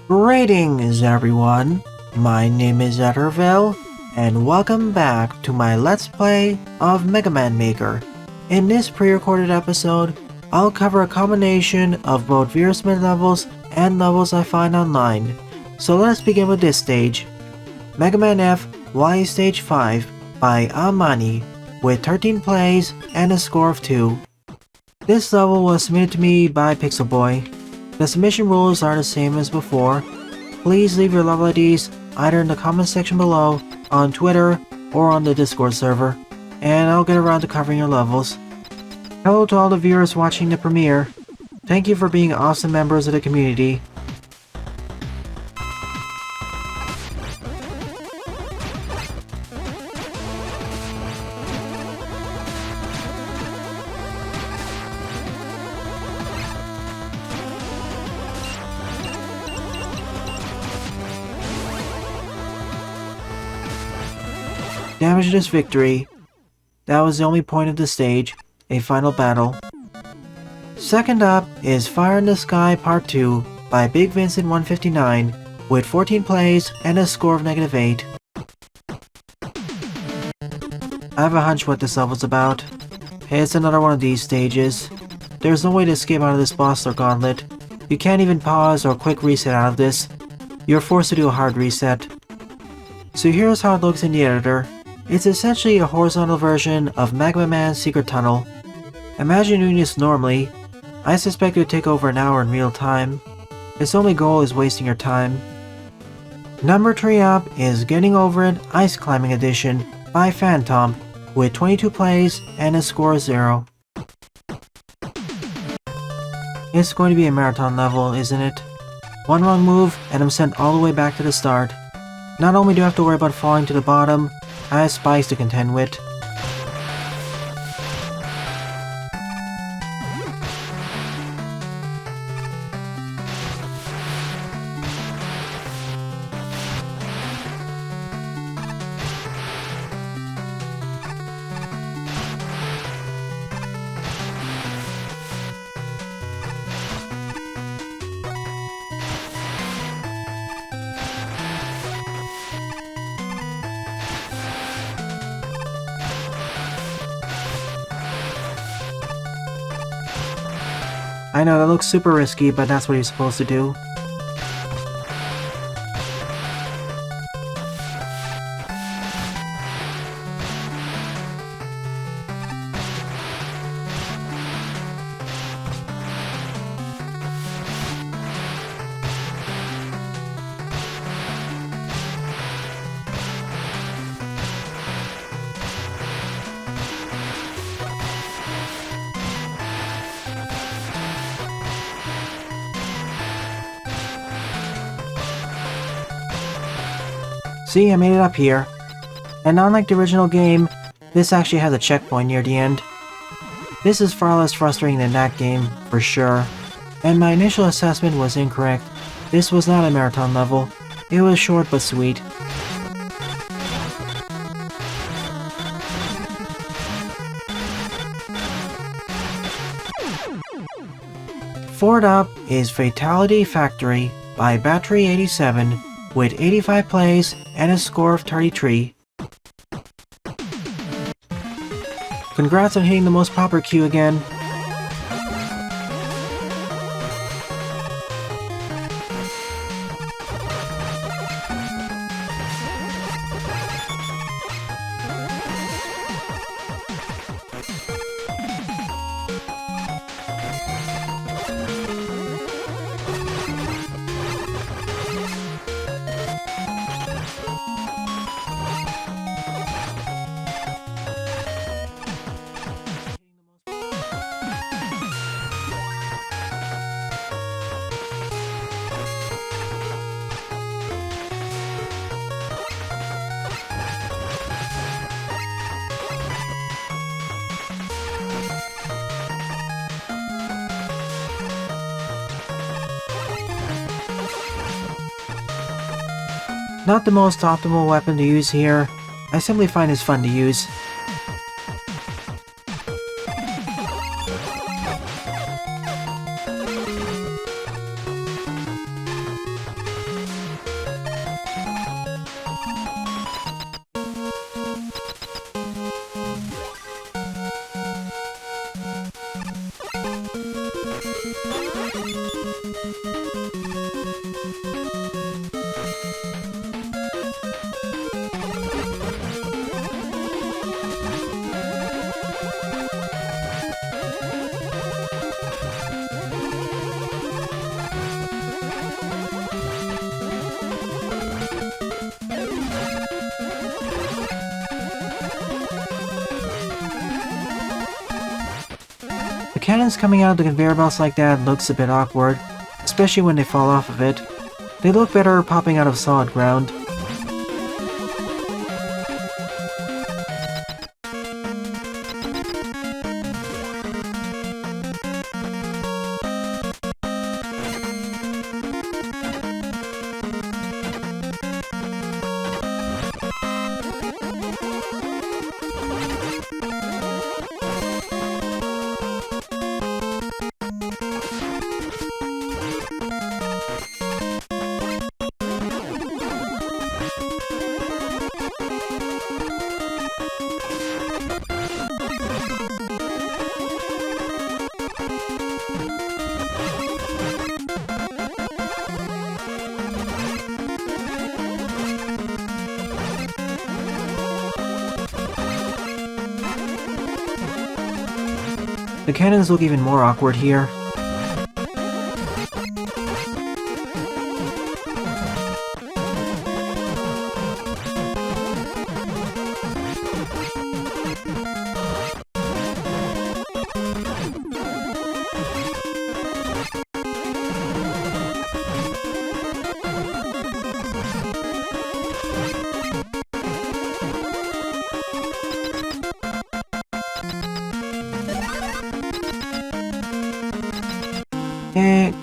Greetings everyone, my name is Etterville, and welcome back to my Let's Play of Mega Man Maker. In this pre-recorded episode, I'll cover a combination of both Veersmith levels and levels I find online. So let's begin with this stage. Mega Man F Y Stage 5 by Amani, with 13 plays and a score of 2. This level was submitted to me by Pixel Boy. The submission rules are the same as before. Please leave your level IDs either in the comment section below, on Twitter, or on the Discord server, and I'll get around to covering your levels. Hello to all the viewers watching the premiere. Thank you for being awesome members of the community. Damage this victory. That was the only point of the stage, a final battle. Second up is Fire in the Sky Part 2 by Big Vincent 159 with 14 plays and a score of -8. I have a hunch what this level's about. It's another one of these stages. There's no way to escape out of this boss or gauntlet. You can't even pause or quick reset out of this. You're forced to do a hard reset. So here's how it looks in the editor. It's essentially a horizontal version of Mega Man's Secret Tunnel. Imagine doing this normally. I suspect it would take over an hour in real time. Its only goal is wasting your time. Number 3 up is Getting Over It Ice Climbing Edition by Phantom with 22 plays and a score of 0. It's going to be a marathon level, isn't it? One wrong move and I'm sent all the way back to the start. Not only do I have to worry about falling to the bottom, I have spikes to contend with. I know that looks super risky, but that's what you're supposed to do. See, I made it up here. And unlike the original game, this actually has a checkpoint near the end. This is far less frustrating than that game, for sure. And my initial assessment was incorrect. This was not a marathon level. It was short but sweet. Fourth up is Fatality Factory by Battery87 with 85 plays and a score of 33. Congrats on hitting the most proper queue again. Not the most optimal weapon to use here. I simply find it fun to use. cannons coming out of the conveyor belts like that looks a bit awkward, especially when they fall off of it. They look better popping out of solid ground. The cannons look even more awkward here.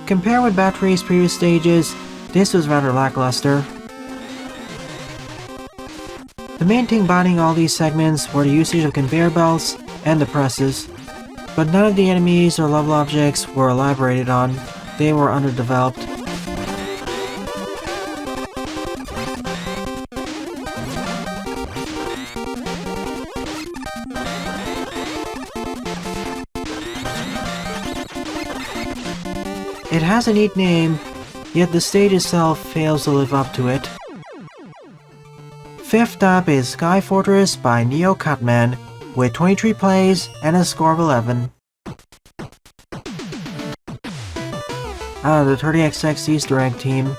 Compared with Battery's previous stages, this was rather lackluster. The main thing binding all these segments were the usage of conveyor belts and the presses, but none of the enemies or level objects were elaborated on. They were underdeveloped. It has a neat name, yet the stage itself fails to live up to it. Fifth up is Sky Fortress by Neo Cutman, with 23 plays and a score of 11. Out of the 30XX Easter egg team.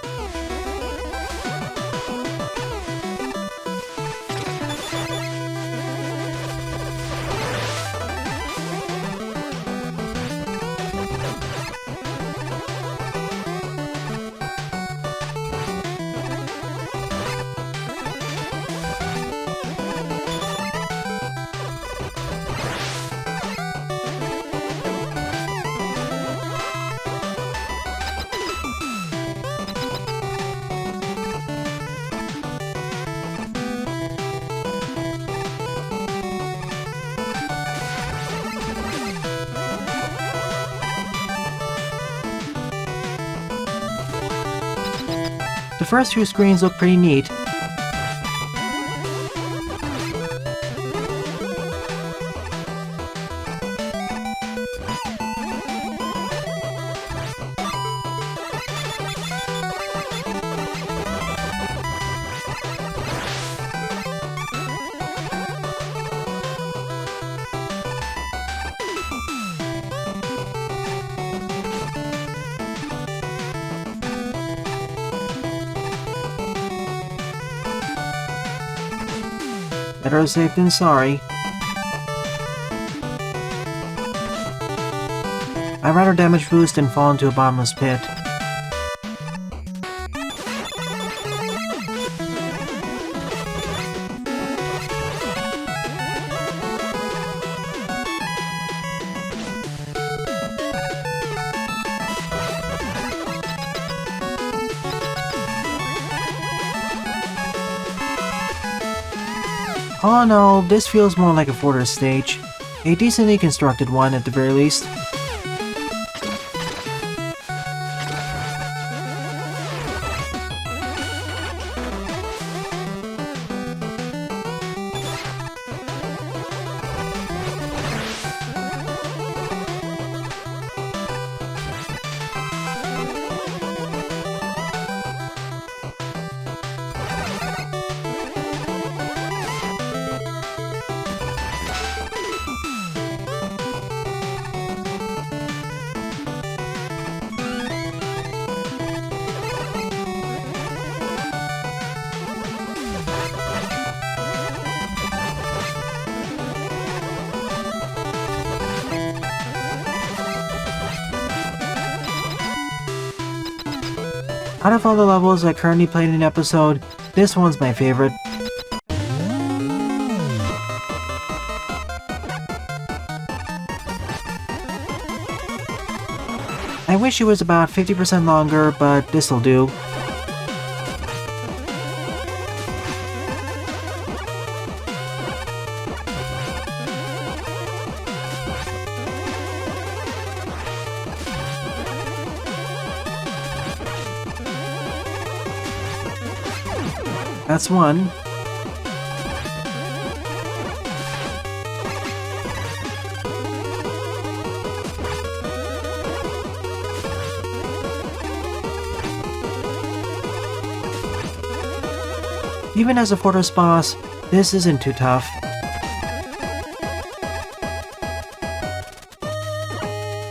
The first two screens look pretty neat. Better safe than sorry. I'd rather damage boost than fall into a bottomless pit. All in all, this feels more like a Fortress stage. A decently constructed one at the very least. Out of all the levels I currently played in an episode, this one's my favorite. I wish it was about 50% longer, but this'll do. That's one. Even as a fortress boss, this isn't too tough.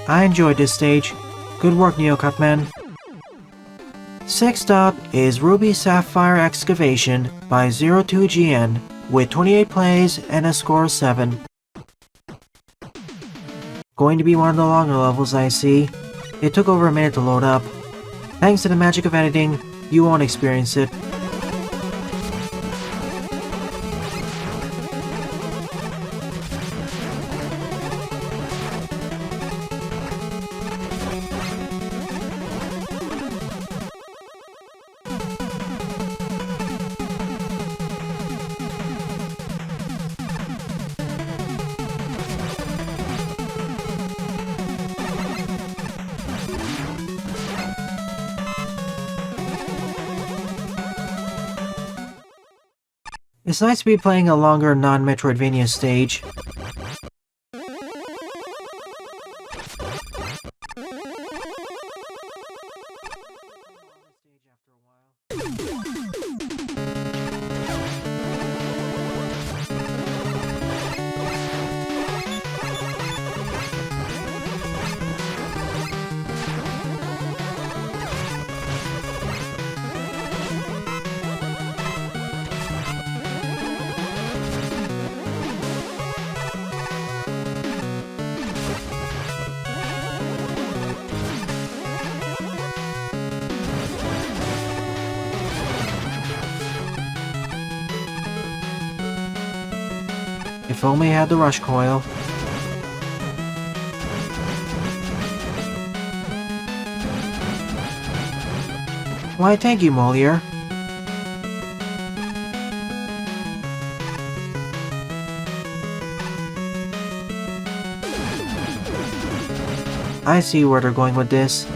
I enjoyed this stage. Good work, Neo Cutman. Sixth up is Ruby Sapphire Excavation by 02GN with 28 plays and a score of 7. Going to be one of the longer levels, I see. It took over a minute to load up. Thanks to the magic of editing, you won't experience it. It's nice to be playing a longer non-Metroidvania stage. If only I had the rush coil. Why, thank you, Moliere. I see where they're going with this.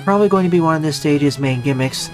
Probably going to be one of this stage's main gimmicks.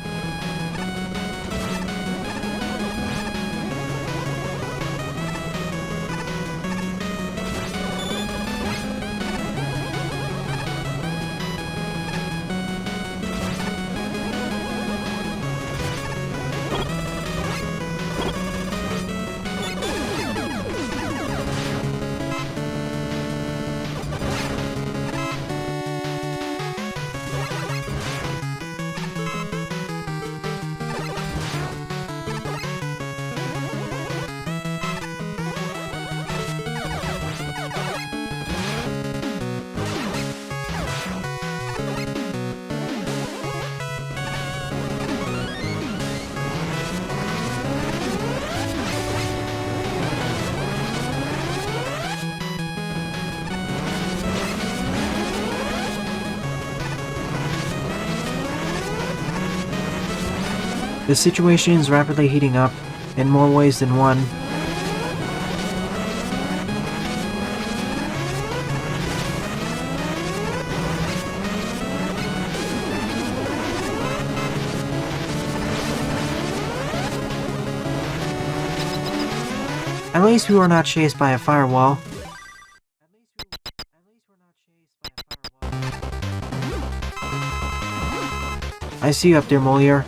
The situation is rapidly heating up, in more ways than one. At least we were not chased by a firewall. I see you up there, Moliere.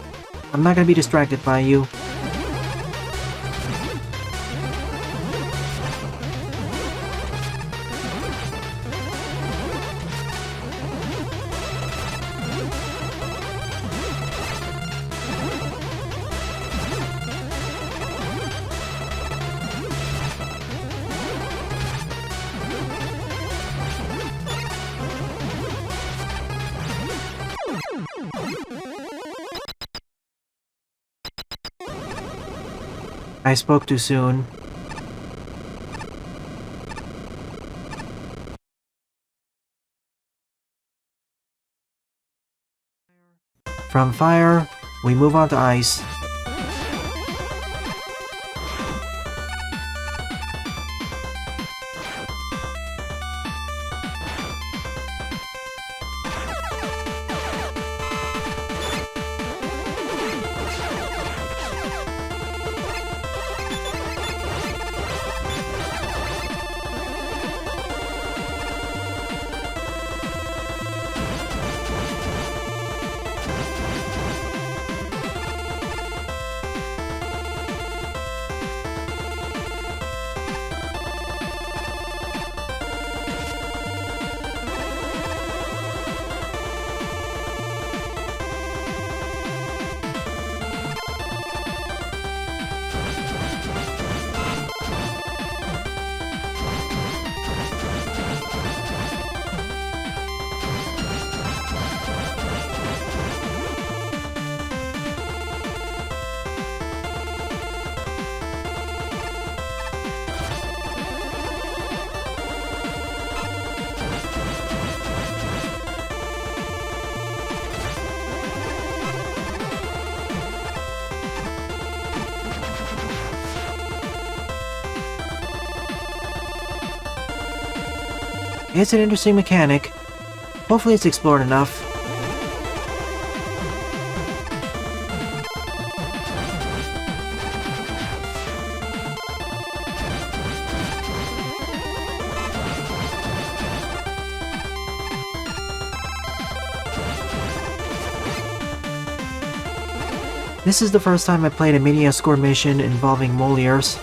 I'm not gonna be distracted by you. I spoke too soon. From fire, we move on to ice. It's an interesting mechanic. Hopefully it's explored enough. This is the first time I played a mini escort mission involving Moliers.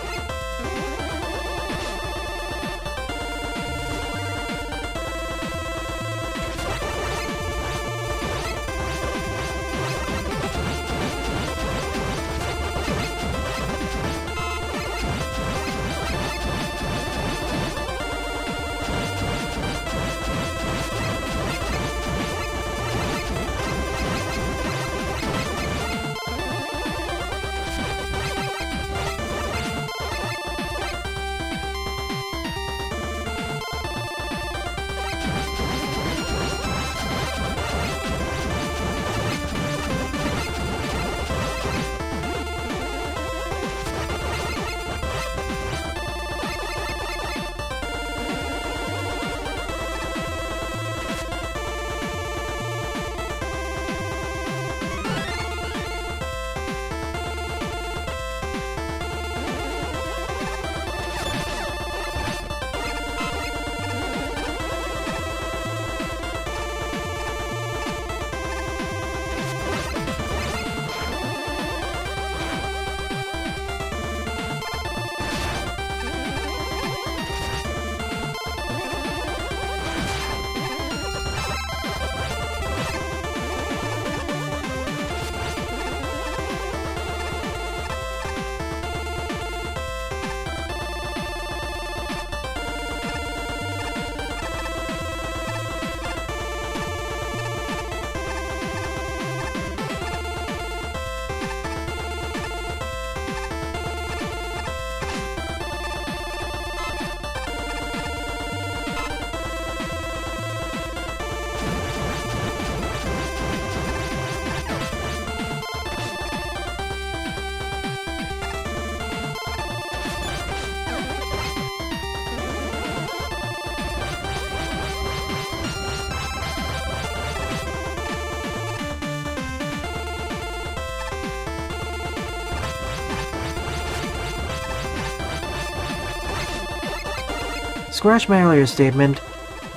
Scratch my earlier statement.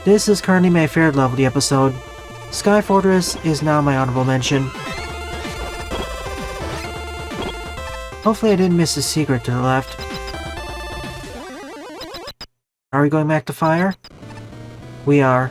This is currently my favorite level of the episode. Sky Fortress is now my honorable mention. Hopefully I didn't miss a secret to the left. Are we going back to fire? We are.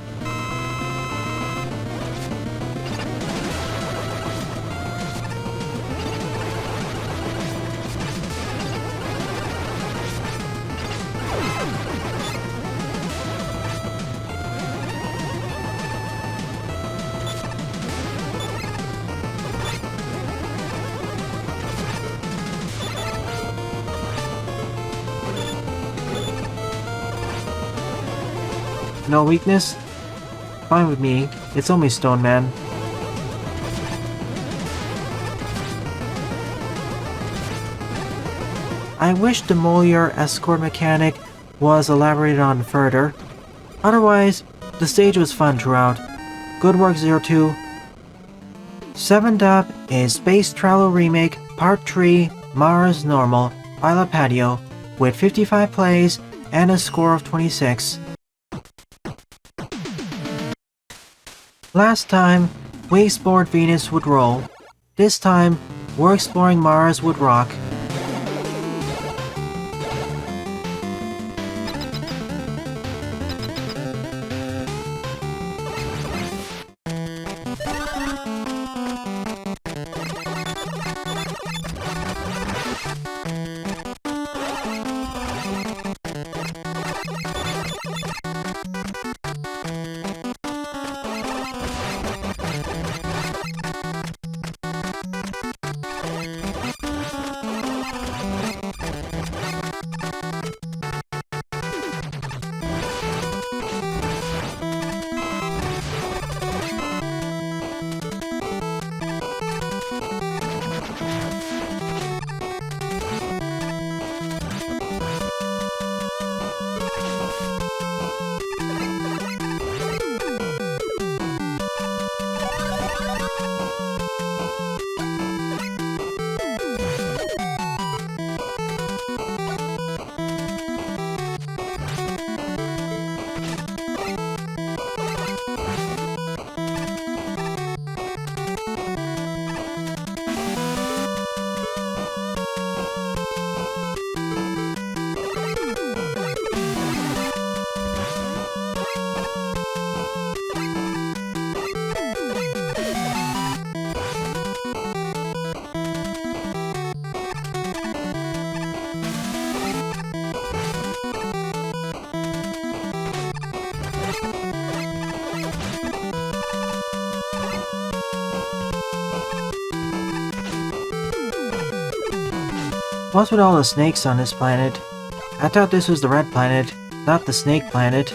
No weakness? Fine with me. It's only Stone Man. I wish the Moliere escort mechanic was elaborated on further. Otherwise, the stage was fun throughout. Good work, 02. 7th up is Space Travel Remake Part 3 Mars Normal Isla Patio with 55 plays and a score of 26. Last time, we explored Venus would roll. This time, we're exploring Mars would rock. What's with all the snakes on this planet? I thought this was the red planet, not the snake planet.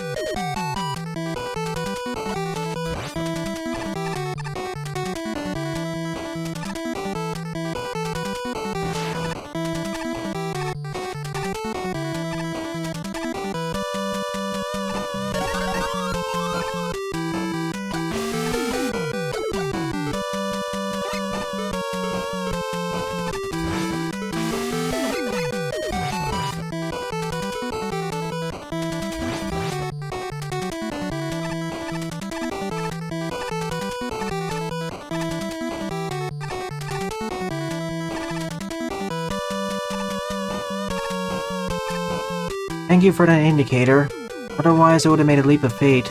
Thank you for that indicator. Otherwise, I would have made a leap of faith.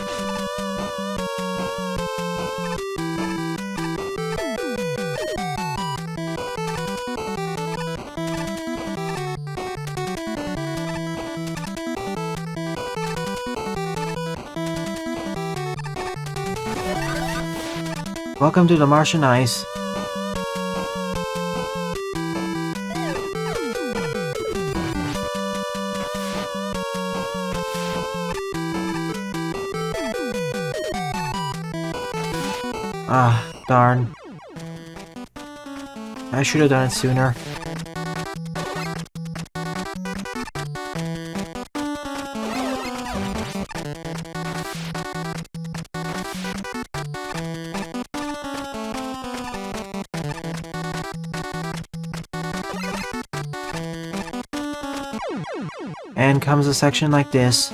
Welcome to the Martian ice. Ah, darn. I should have done it sooner. And comes a section like this.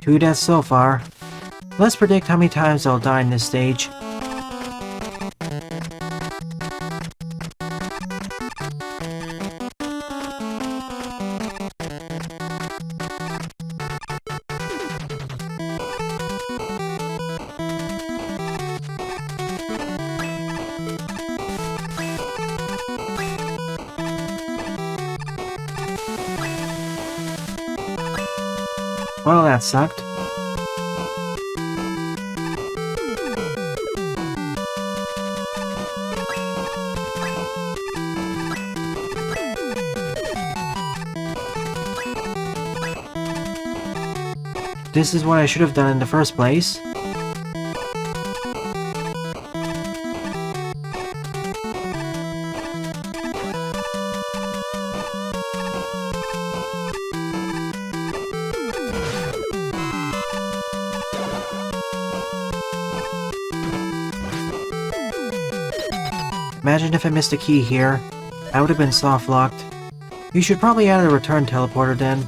Two deaths so far. Let's predict how many times I'll die in this stage. Well, that sucked. This is what I should have done in the first place. Imagine if I missed a key here. I would have been soft-locked. You should probably add a return teleporter then.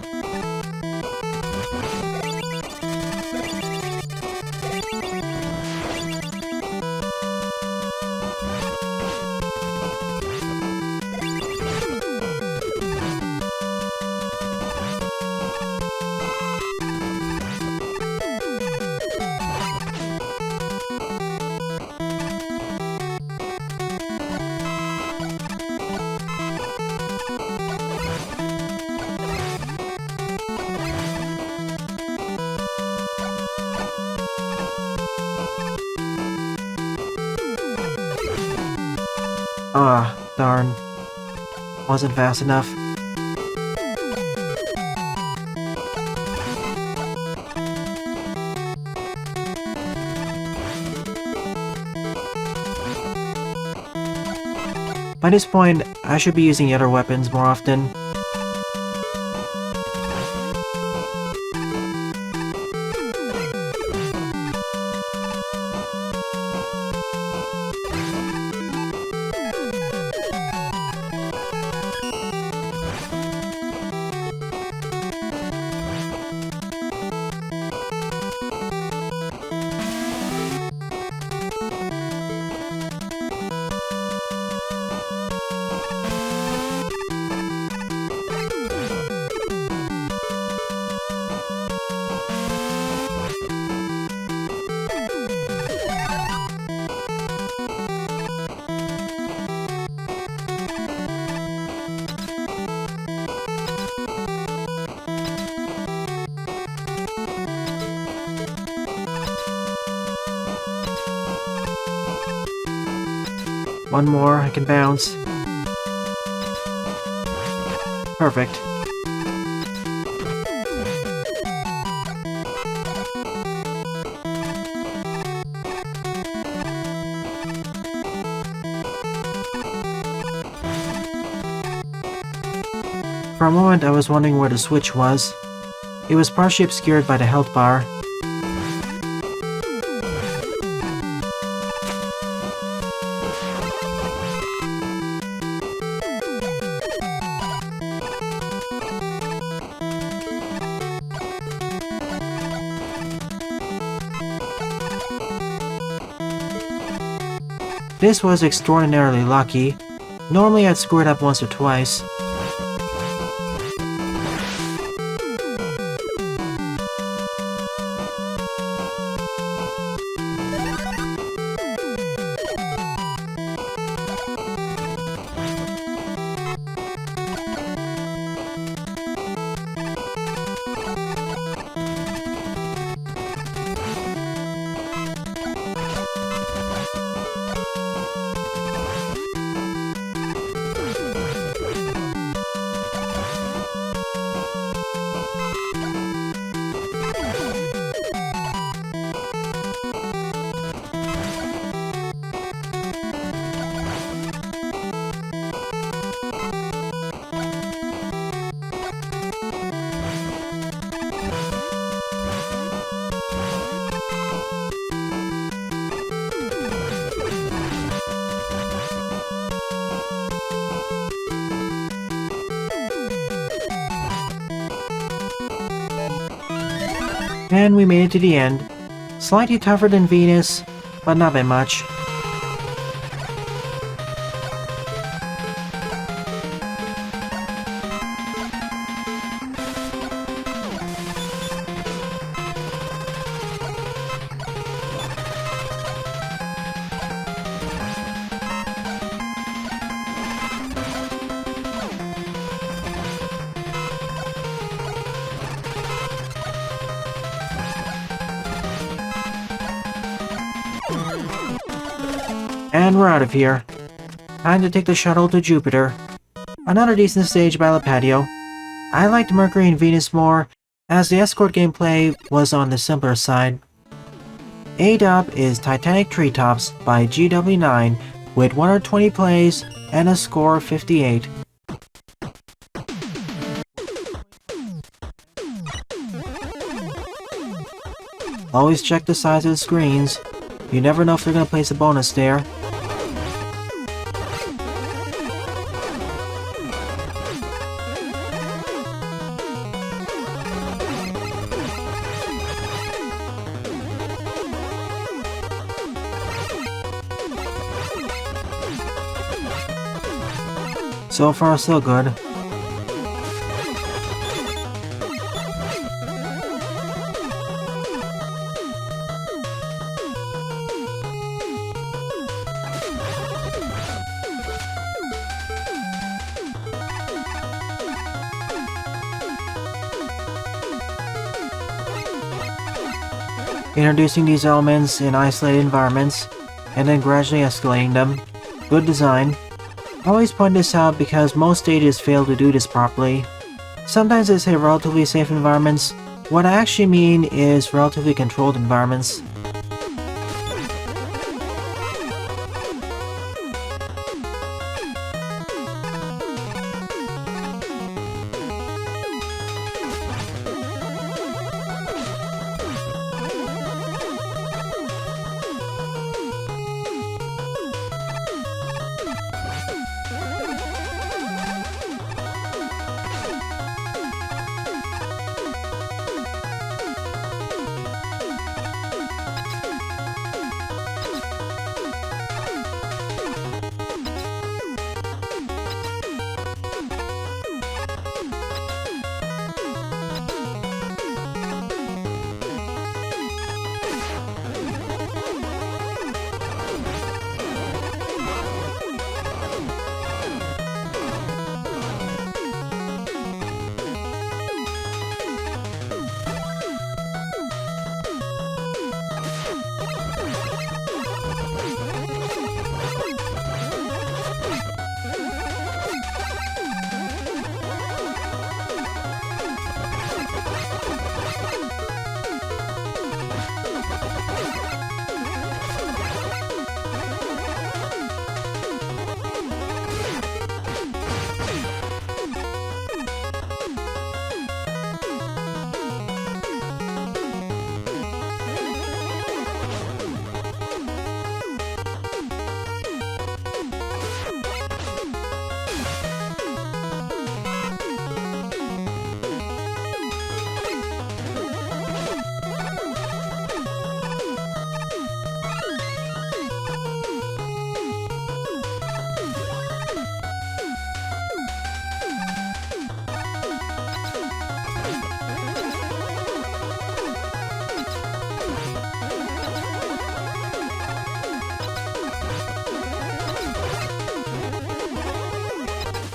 Ah, darn. Wasn't fast enough. By this point, I should be using the other weapons more often. One more, I can bounce. Perfect. For a moment I was wondering where the switch was. It was partially obscured by the health bar. This was extraordinarily lucky. Normally I'd screw it up once or twice. And we made it to the end. Slightly tougher than Venus, but not by much. And we're out of here. Time to take the shuttle to Jupiter. Another decent stage by the patio. I liked Mercury and Venus more, as the escort gameplay was on the simpler side. A-dub is Titanic Treetops by GW9 with 120 plays and a score of 58. Always check the size of the screens. You never know if they're going to place a bonus there. So far, so good. Introducing these elements in isolated environments, and then gradually escalating them. Good design. I always point this out because most stages fail to do this properly. Sometimes I say relatively safe environments. What I actually mean is relatively controlled environments.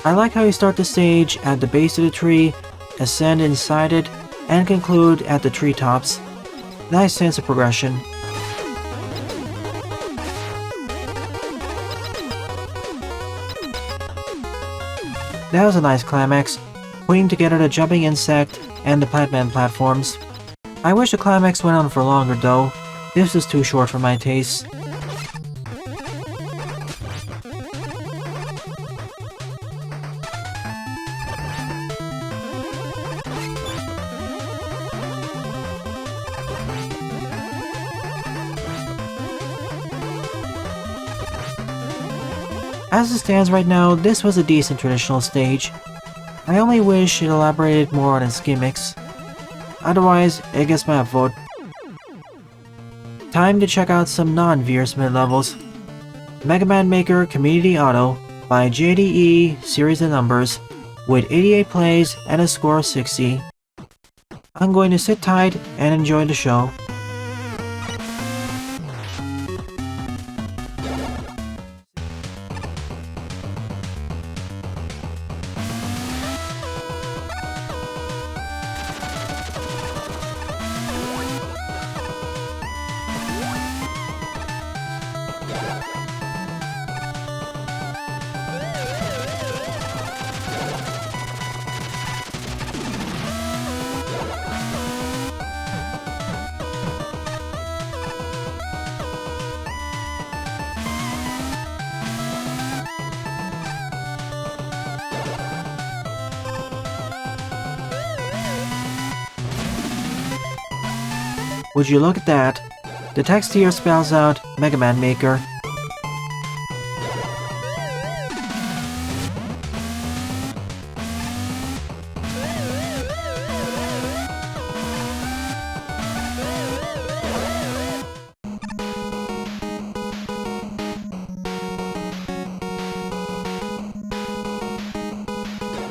I like how you start the stage at the base of the tree, ascend inside it, and conclude at the treetops. Nice sense of progression. That was a nice climax, putting together the jumping insect and the Plantman platforms. I wish the climax went on for longer though. This was too short for my taste. As it stands right now, this was a decent traditional stage. I only wish it elaborated more on its gimmicks. Otherwise, it gets my vote. Time to check out some non-Veers mid-levels. Mega Man Maker Community Auto by JDE Series of Numbers with 88 plays and a score of 60. I'm going to sit tight and enjoy the show. Would you look at that? The text here spells out Mega Man Maker.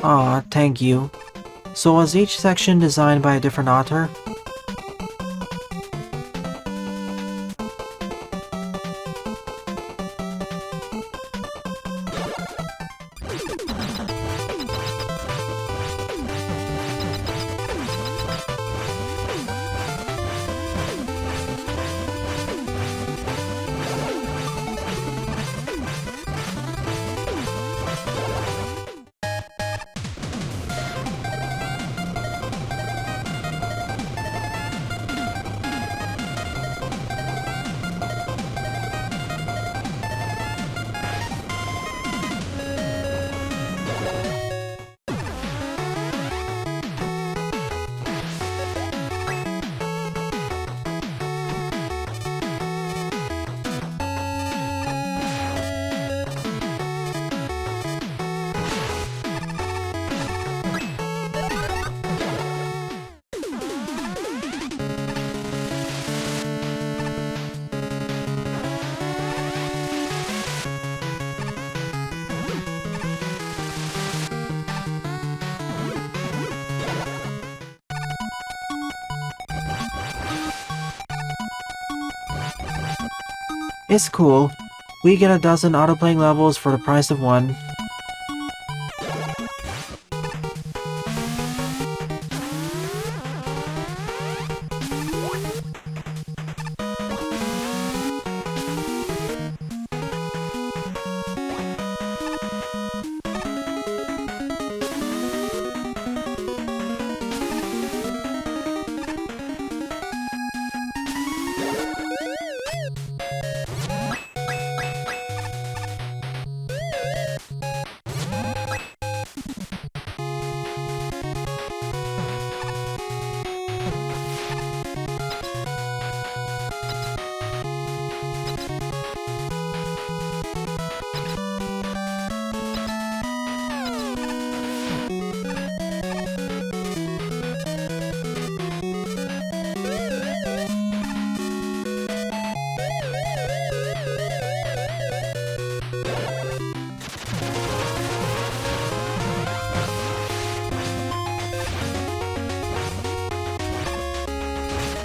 Aw, thank you. So was each section designed by a different author? It's cool. We get a dozen auto-playing levels for the price of one.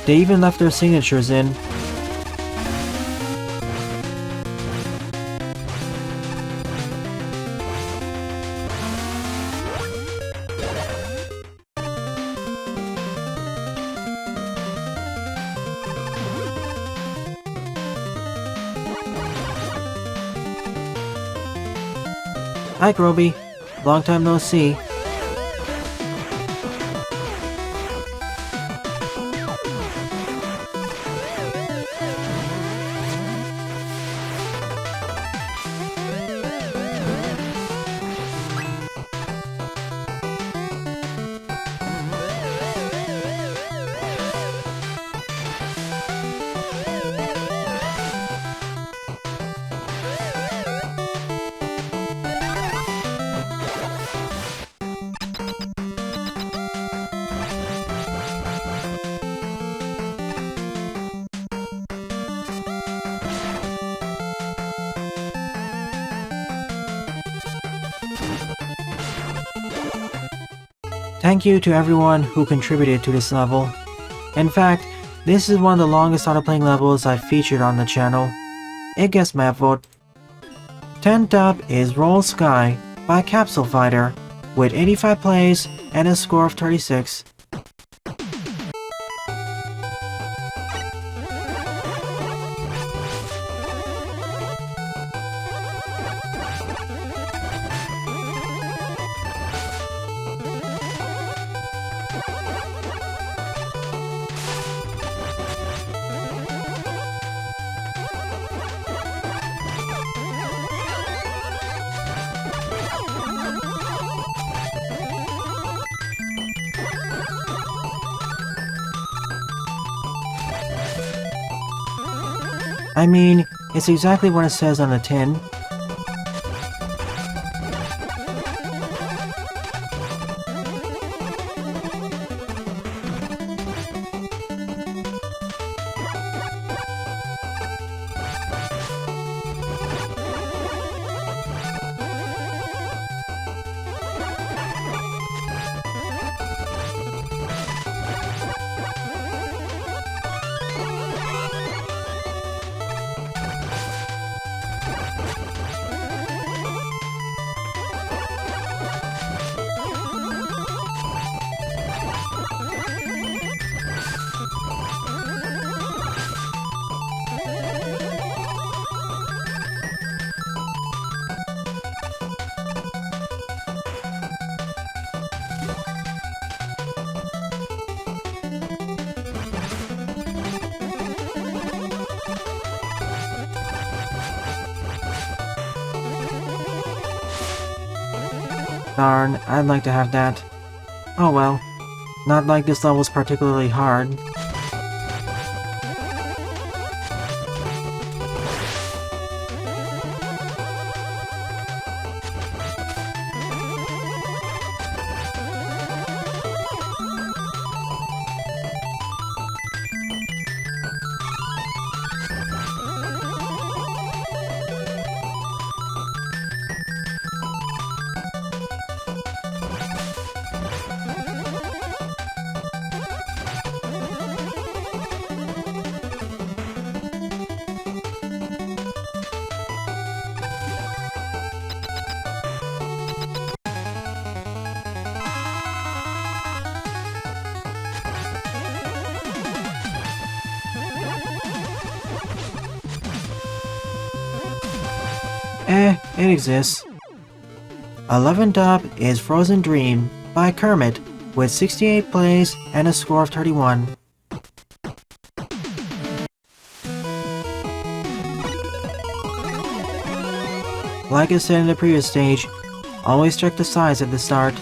They even left their signatures in. Hi, Groby. Long time no see. Thank you to everyone who contributed to this level. In fact, this is one of the longest auto-playing levels I've featured on the channel. It gets my vote. 10th up is Roll Sky by Capsule Fighter, with 85 plays and a score of 36. I mean, it's exactly what it says on the tin. Darn, I'd like to have that. Oh well. Not like this level's particularly hard. It exists. 11th up is Frozen Dream by Kermit, with 68 plays and a score of 31. Like I said in the previous stage, always check the size at the start.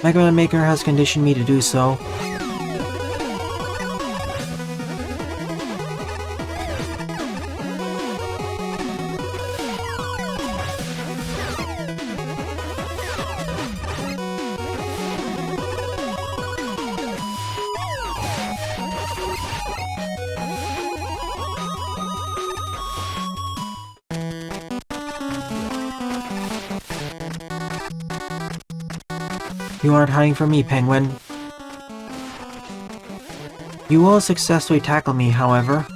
Mega Man Maker has conditioned me to do so. You aren't hiding from me, Penguin. You will successfully tackle me, however.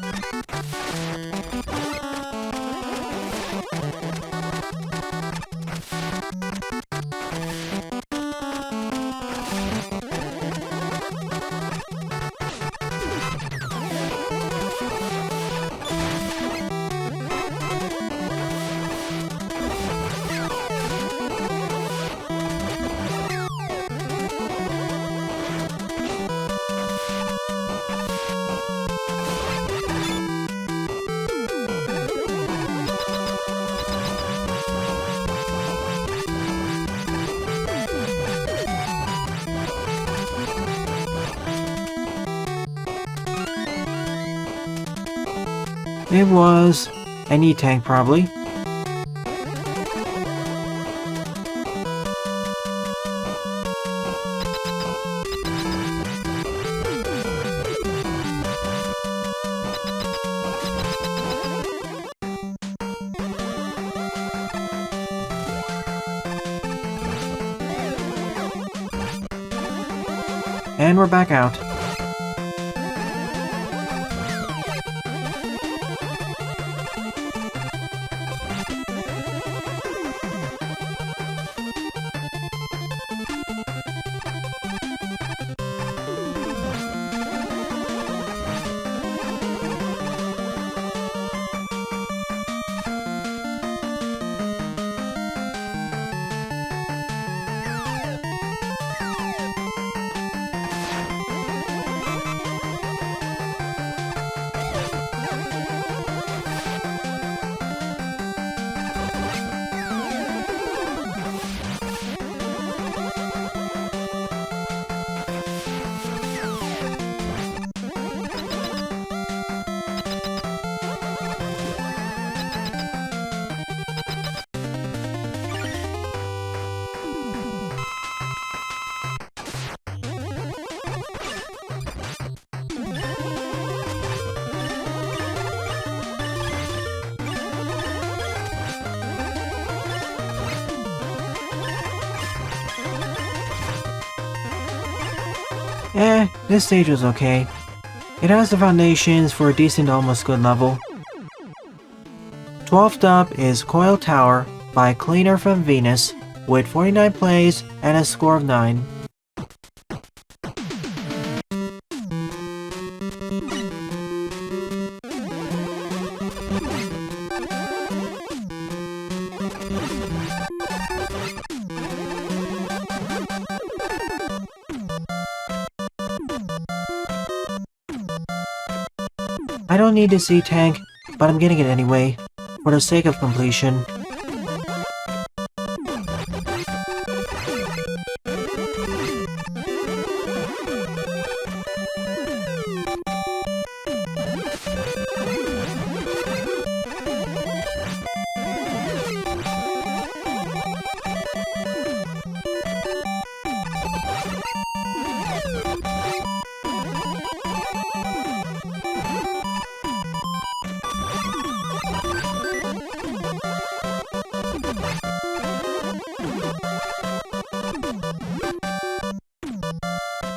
It was an E-tank, probably. And we're back out. This stage was okay. It has the foundations for a decent to almost good level. 12th up is Coil Tower by Cleaner from Venus with 49 plays and a score of 9. I don't need to see tank, but I'm getting it anyway, for the sake of completion.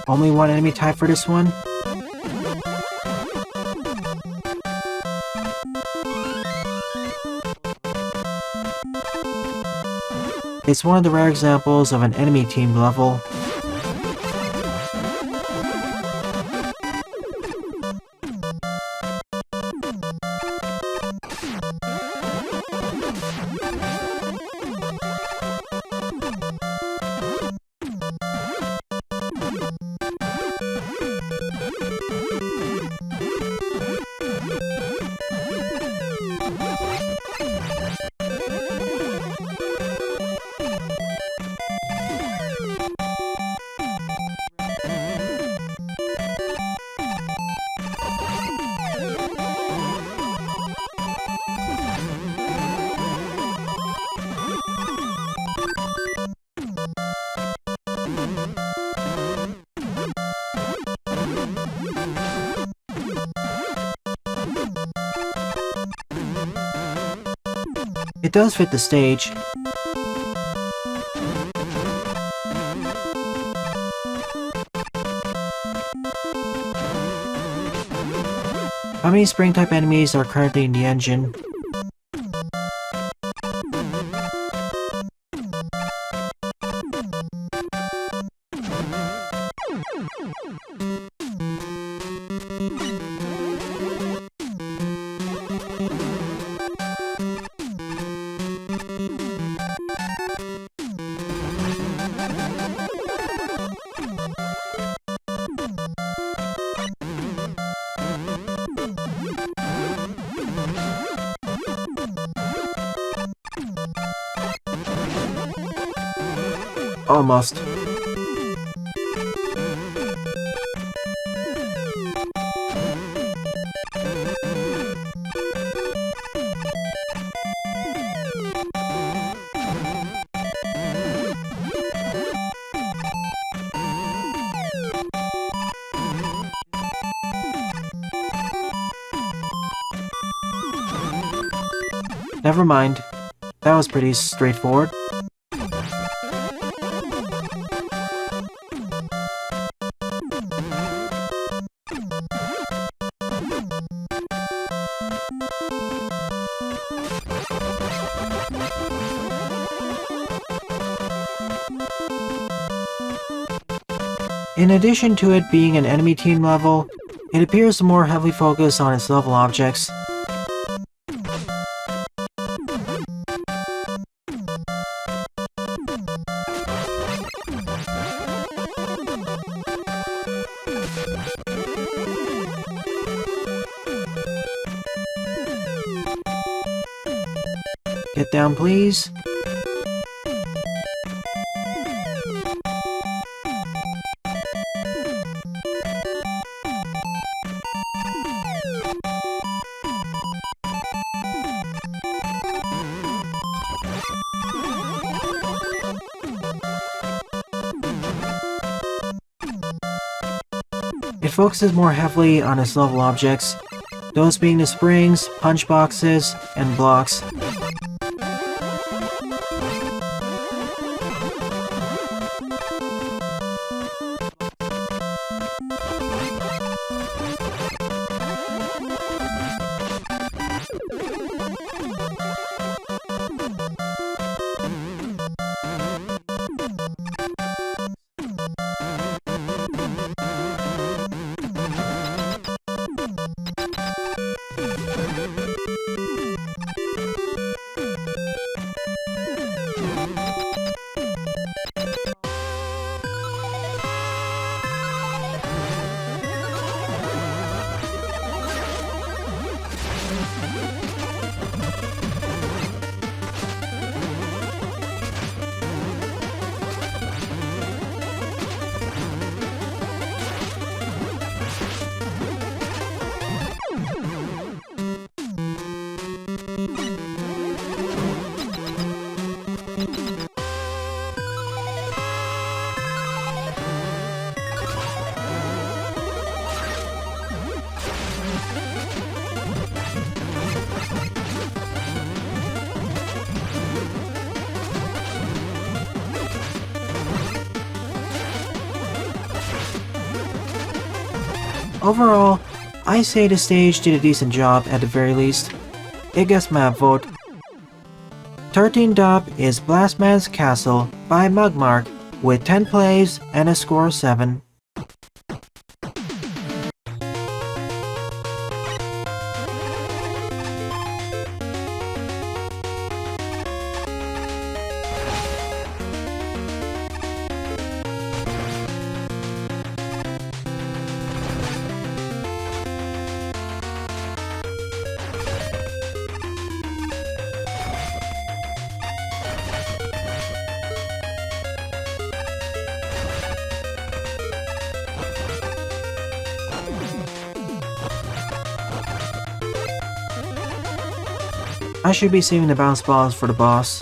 Only one enemy type for this one? It's one of the rare examples of an enemy team level. It does fit the stage. How many spring-type enemies are currently in the engine? Almost. Never mind. That was pretty straightforward. In addition to it being an enemy team level, it appears to more heavily focus on its level objects. Get down, please. It focuses more heavily on its level objects, those being the springs, punch boxes, and blocks. Overall, I say the stage did a decent job at the very least. It gets my vote. 13th up is Blastman's Castle by Mugmark with 10 plays and a score of 7. I should be saving the bounce balls for the boss.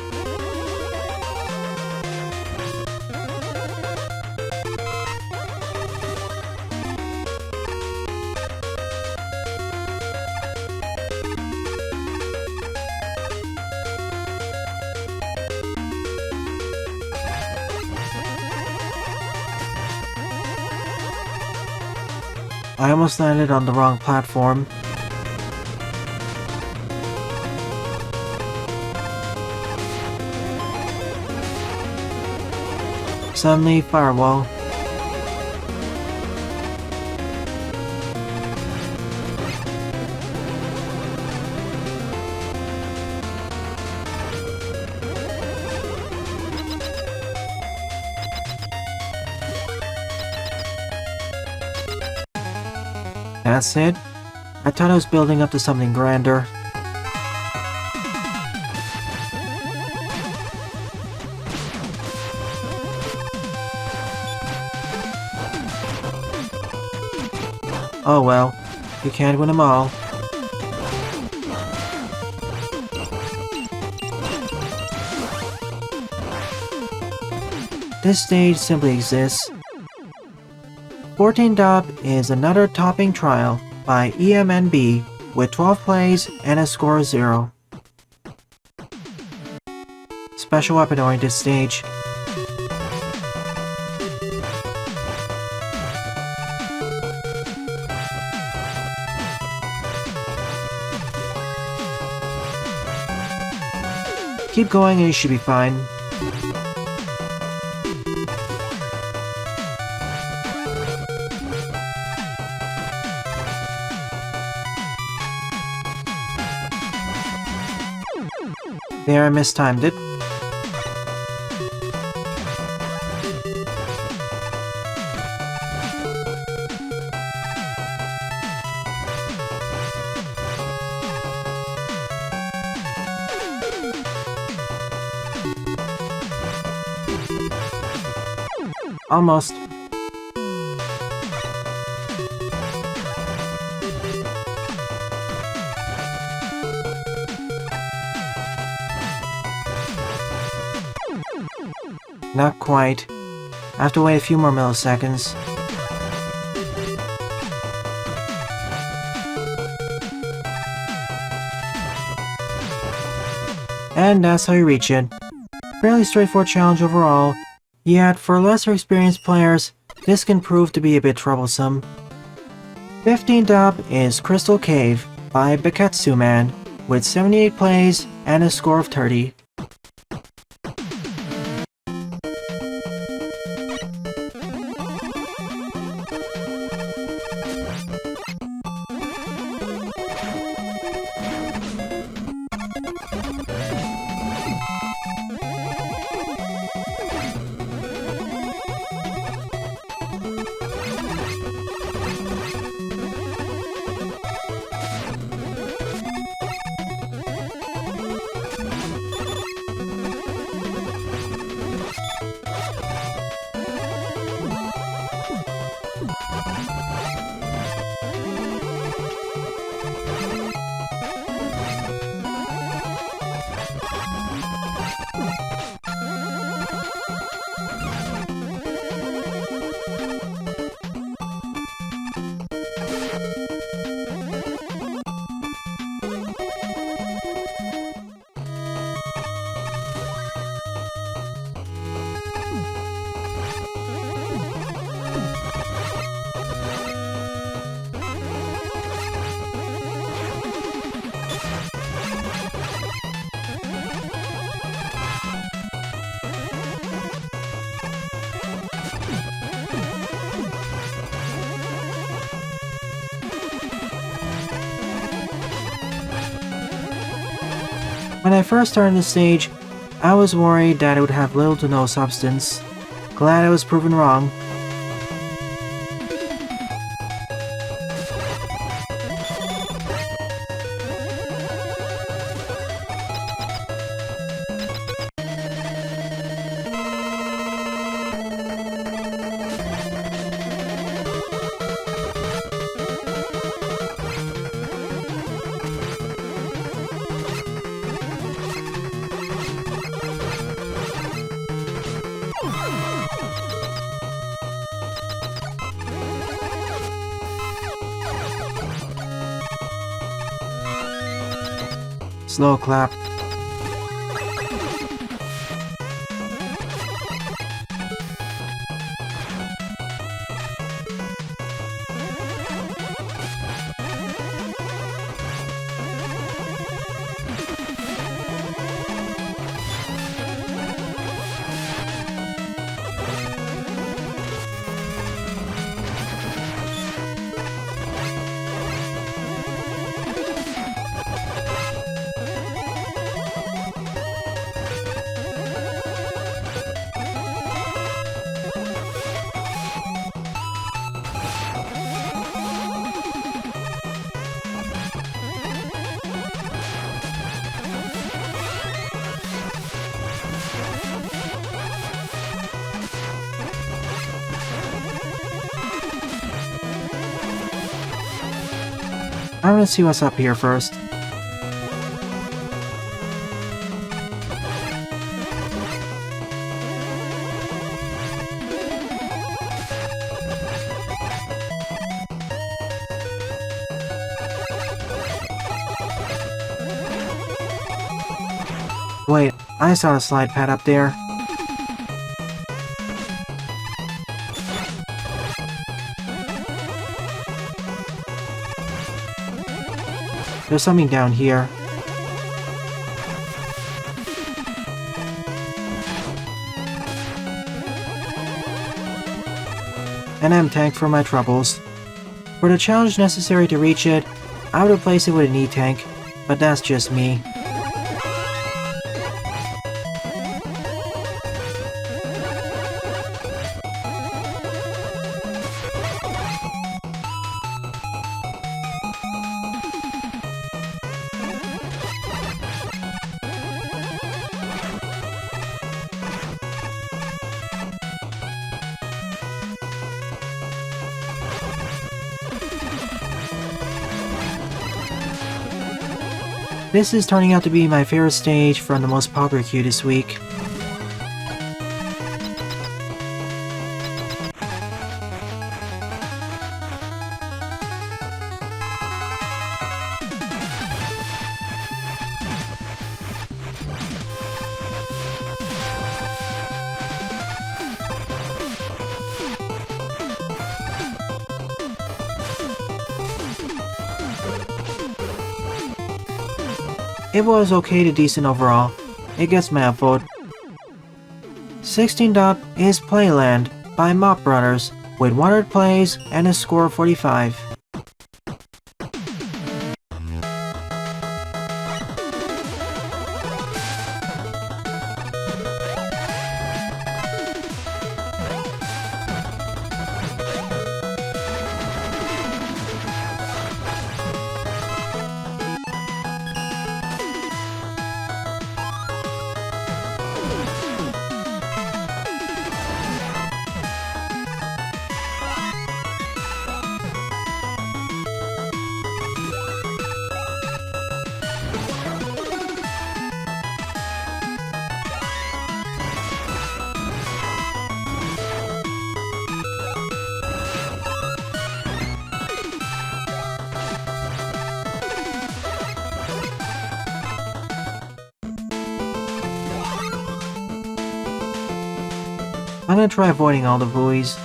I almost landed on the wrong platform. Suddenly, firewall. That's it? I thought I was building up to something grander. Oh well, you can't win them all. This stage simply exists. 14th up is Another Topping Trial by EMNB with 12 plays and a score of 0. Special weapon oriented stage. Keep going and you should be fine. There, I mistimed it. Almost. Not quite. I have to wait a few more milliseconds. And that's how you reach it. Fairly straightforward challenge overall, yet for lesser experienced players, this can prove to be a bit troublesome. 15th up is Crystal Cave by Beketsu Man with 78 plays and a score of 30. When I first started the stage, I was worried that it would have little to no substance. Glad I was proven wrong. Slow clap. I want to see what's up here first. Wait, I saw a slide pad up there. There's something down here. An M-tank for my troubles. For the challenge necessary to reach it, I would replace it with an E-tank, but that's just me. This is turning out to be my favorite stage from the most popular queue this week. It was okay to decent overall. It gets my upvote. 16th up is Playland by Mop Brothers with 100 plays and a score of 45. I'm gonna try avoiding all the buoys.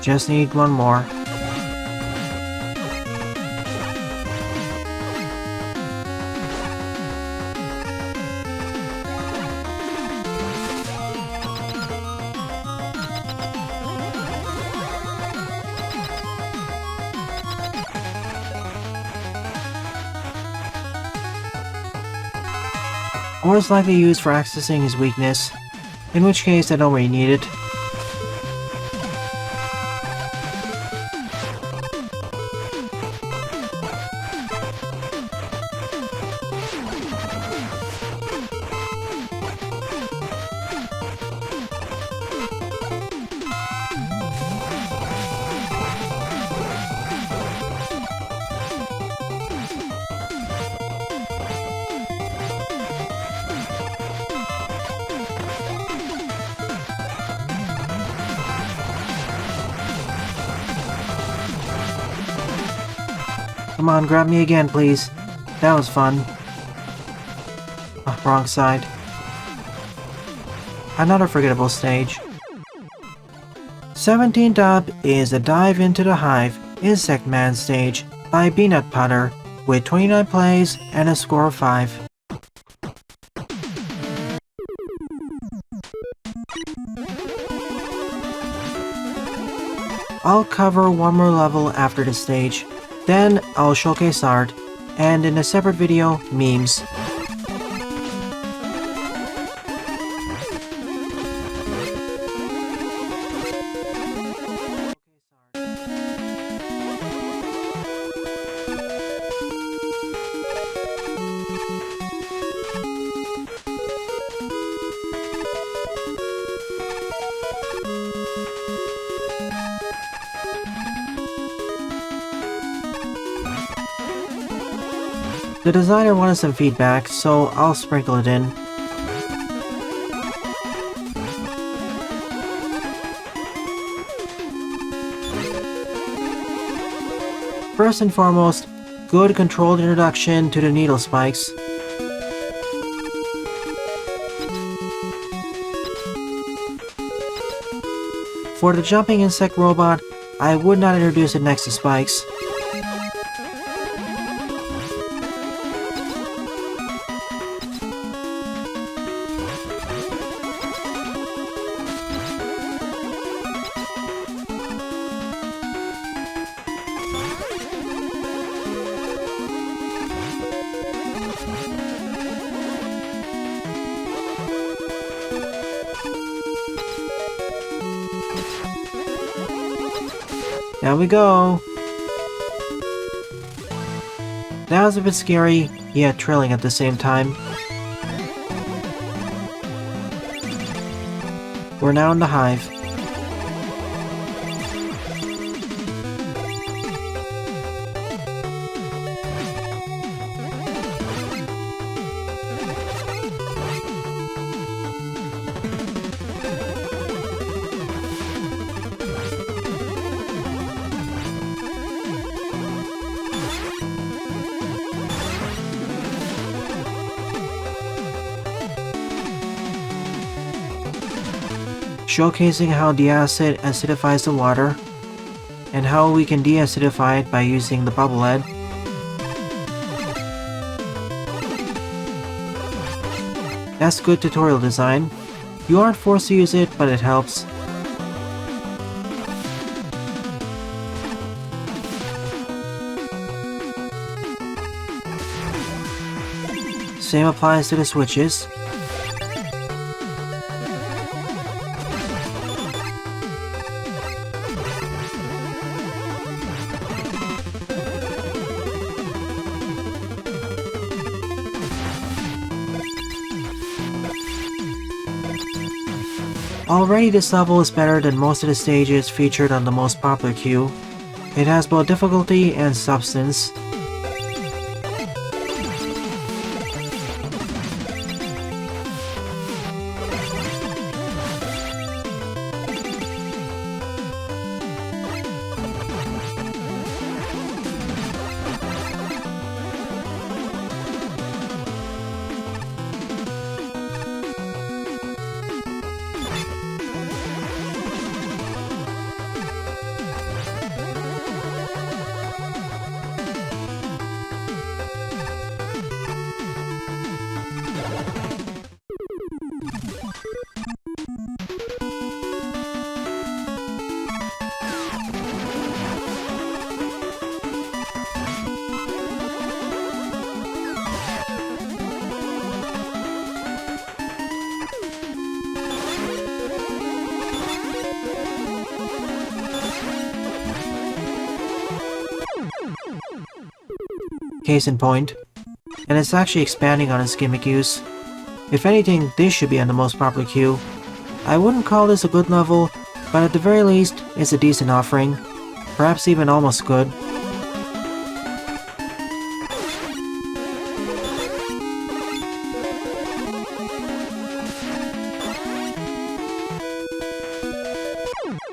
Just need one more. Or is likely used for accessing his weakness, in which case I don't really need it. Come on, grab me again, please. That was fun. Oh, wrong side. Another forgettable stage. 17th up is the Dive into the Hive Insect Man stage by Peanut Butter with 29 plays and a score of 5. I'll cover one more level after the stage. Then I'll showcase art, and in a separate video, memes. The designer wanted some feedback, so I'll sprinkle it in. First and foremost, good controlled introduction to the needle spikes. For the jumping insect robot, I would not introduce it next to spikes. There we go! That was a bit scary, yet thrilling at the same time. We're now in the hive. Showcasing how the acid acidifies the water, and how we can deacidify it by using the bubble head. That's good tutorial design. You aren't forced to use it, but it helps. Same applies to the switches. Already this level is better than most of the stages featured on the most popular queue. It has both difficulty and substance. case in point. And it's actually expanding on its gimmick use. If anything, this should be on the most popular queue. I wouldn't call this a good level, but at the very least, it's a decent offering. Perhaps even almost good.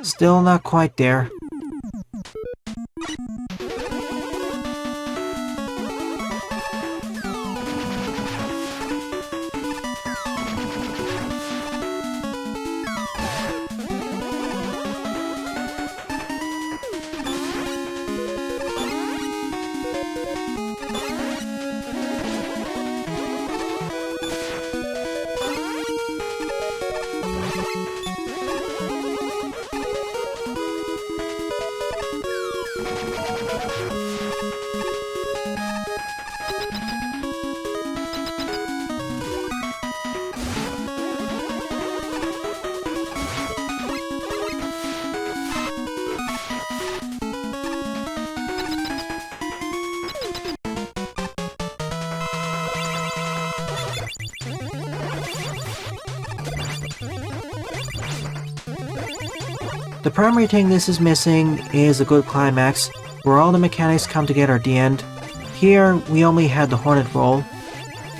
Still not quite there. The primary thing this is missing is a good climax, where all the mechanics come together at the end. Here, we only had the Hornet Roll.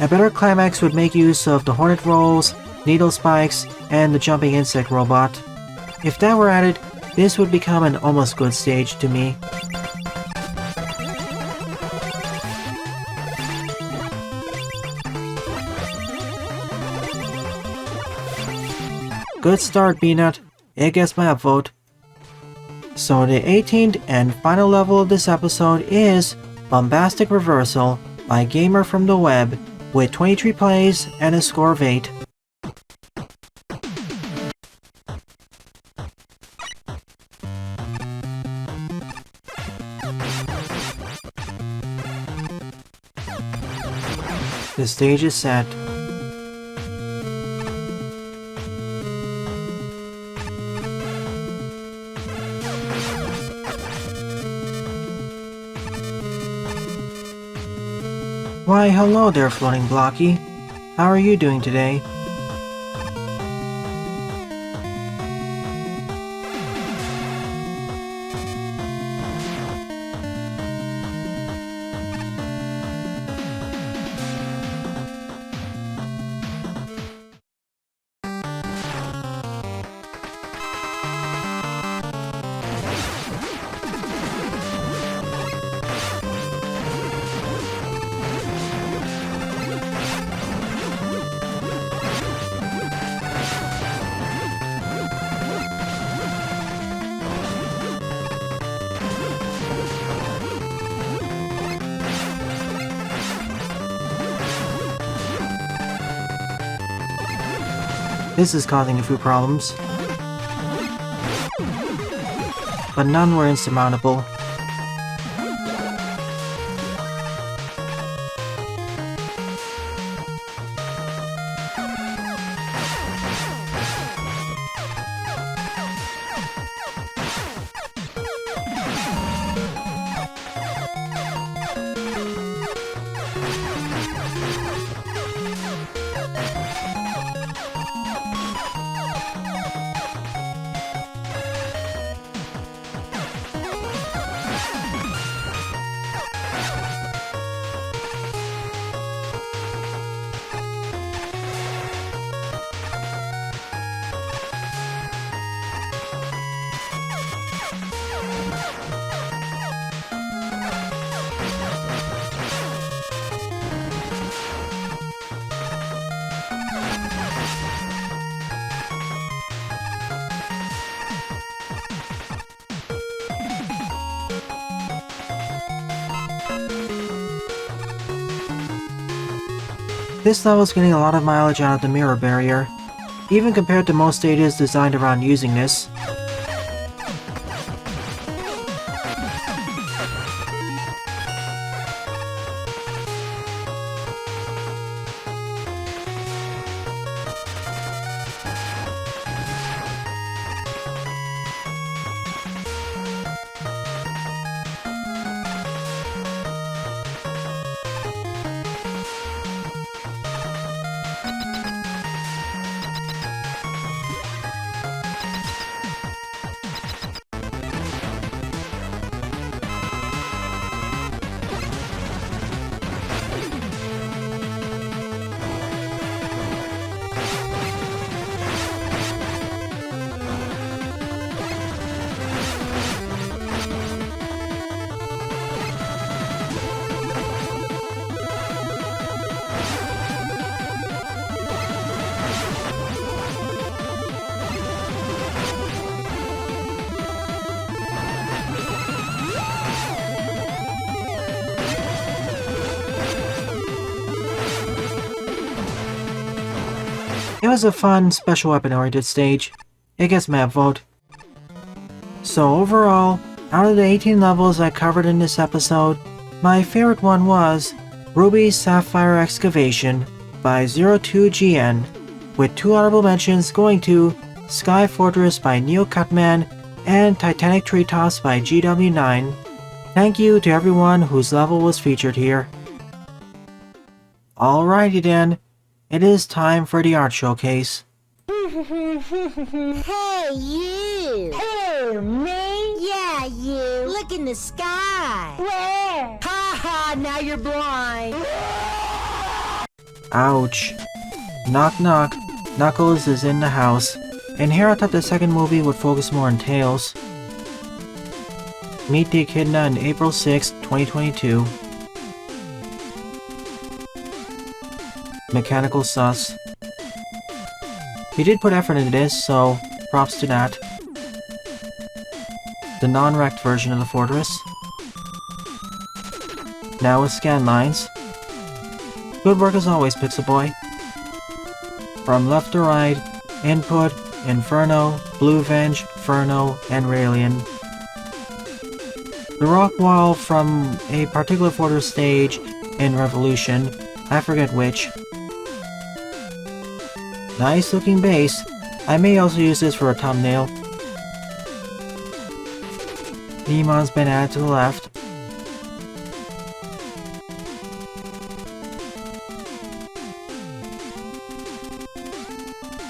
A better climax would make use of the Hornet Rolls, Needle Spikes, and the Jumping Insect Robot. If that were added, this would become an almost good stage to me. Good start, Peanut. It gets my upvote. So the 18th and final level of this episode is Bombastic Reversal by Gamer from the Web with 23 plays and a score of 8. The stage is set. Why, hello there, Floating Blocky. How are you doing today? This is causing a few problems, but none were insurmountable. This level's getting a lot of mileage out of the mirror barrier, even compared to most stages designed around using this. It was a fun, special weapon-oriented stage. It gets my vote. So overall, out of the 18 levels I covered in this episode, my favorite one was Ruby Sapphire Excavation by 02GN, with 2 honorable mentions going to Sky Fortress by Neo Cutman and Titanic TREETOPS by GW9. Thank you to everyone whose level was featured here. Alrighty then, it is time for the art showcase. Hey, you! Who, me? Yeah, you! Look in the sky! Where? Ha ha! Now you're blind! Ouch. Knock knock, Knuckles is in the house, and here I thought the second movie would focus more on Tails. Meet the Echidna on April 6, 2022. Mechanical sus. He did put effort into this, so props to that. The non-wrecked version of the fortress. Now with scan lines. Good work as always, Pixel Boy. From left to right, Input, Inferno, Blue Venge, Ferno, and Raelian. The rock wall from a particular fortress stage in Revolution, I forget which. Nice looking base. I may also use this for a thumbnail. Nemon's been added to the left.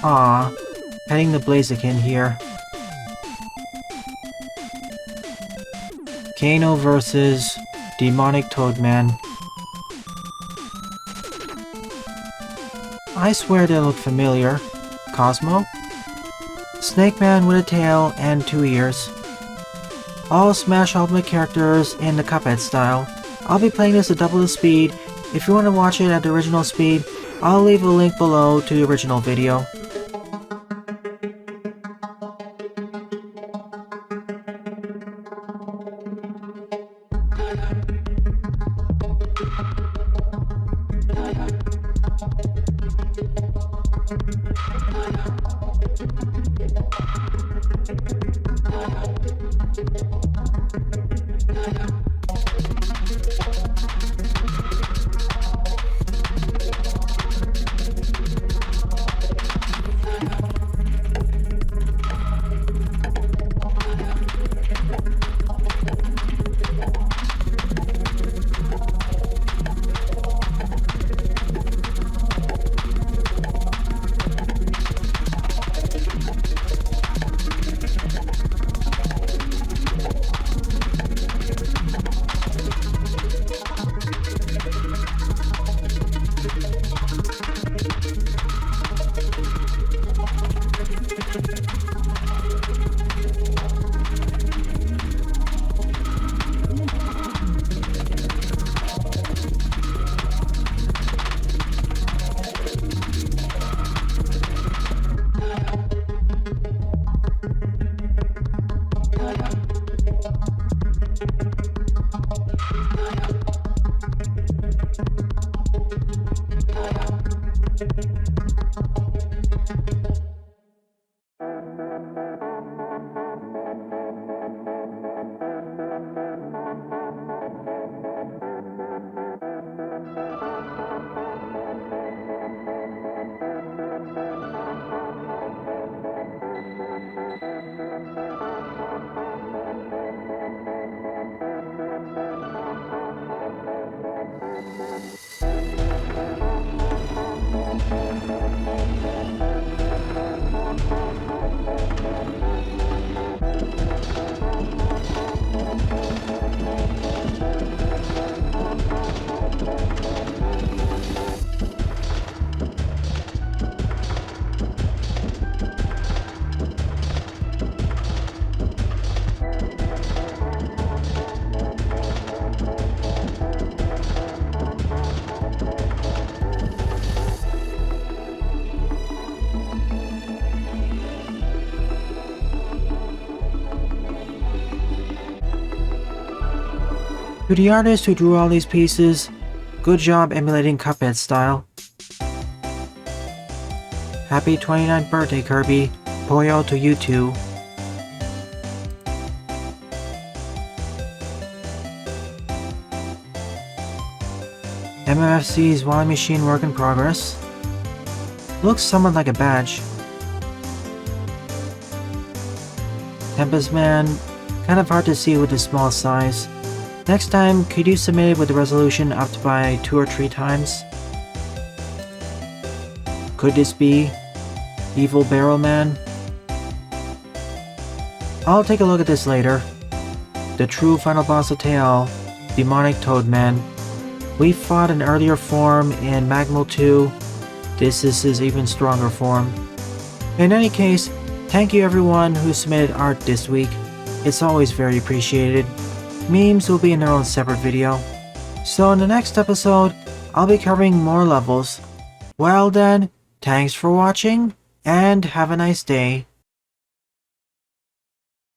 Ah, heading the Blaziken here. Kano versus Demonic Toadman. I swear they look familiar. Cosmo? Snake Man with a tail and 2 ears. All Smash Ultimate characters in the Cuphead style. I'll be playing this at double the speed. If you want to watch it at the original speed, I'll leave a link below to the original video. To the artist who drew all these pieces, good job emulating Cuphead style. Happy 29th birthday, Kirby. Poyo to you too. MMFC's Wally Machine work in progress. Looks somewhat like a badge. Tempest Man, kind of hard to see with the small size. Next time, could you submit it with the resolution up to by 2 or 3 times? Could this be Evil Barrel Man? I'll take a look at this later. The true final boss of Tail, Demonic Toad Man. We fought an earlier form in Magmo 2. This is his even stronger form. In any case, thank you everyone who submitted art this week. It's always very appreciated. Memes will be in their own separate video. So in the next episode, I'll be covering more levels. Well then, thanks for watching, and have a nice day.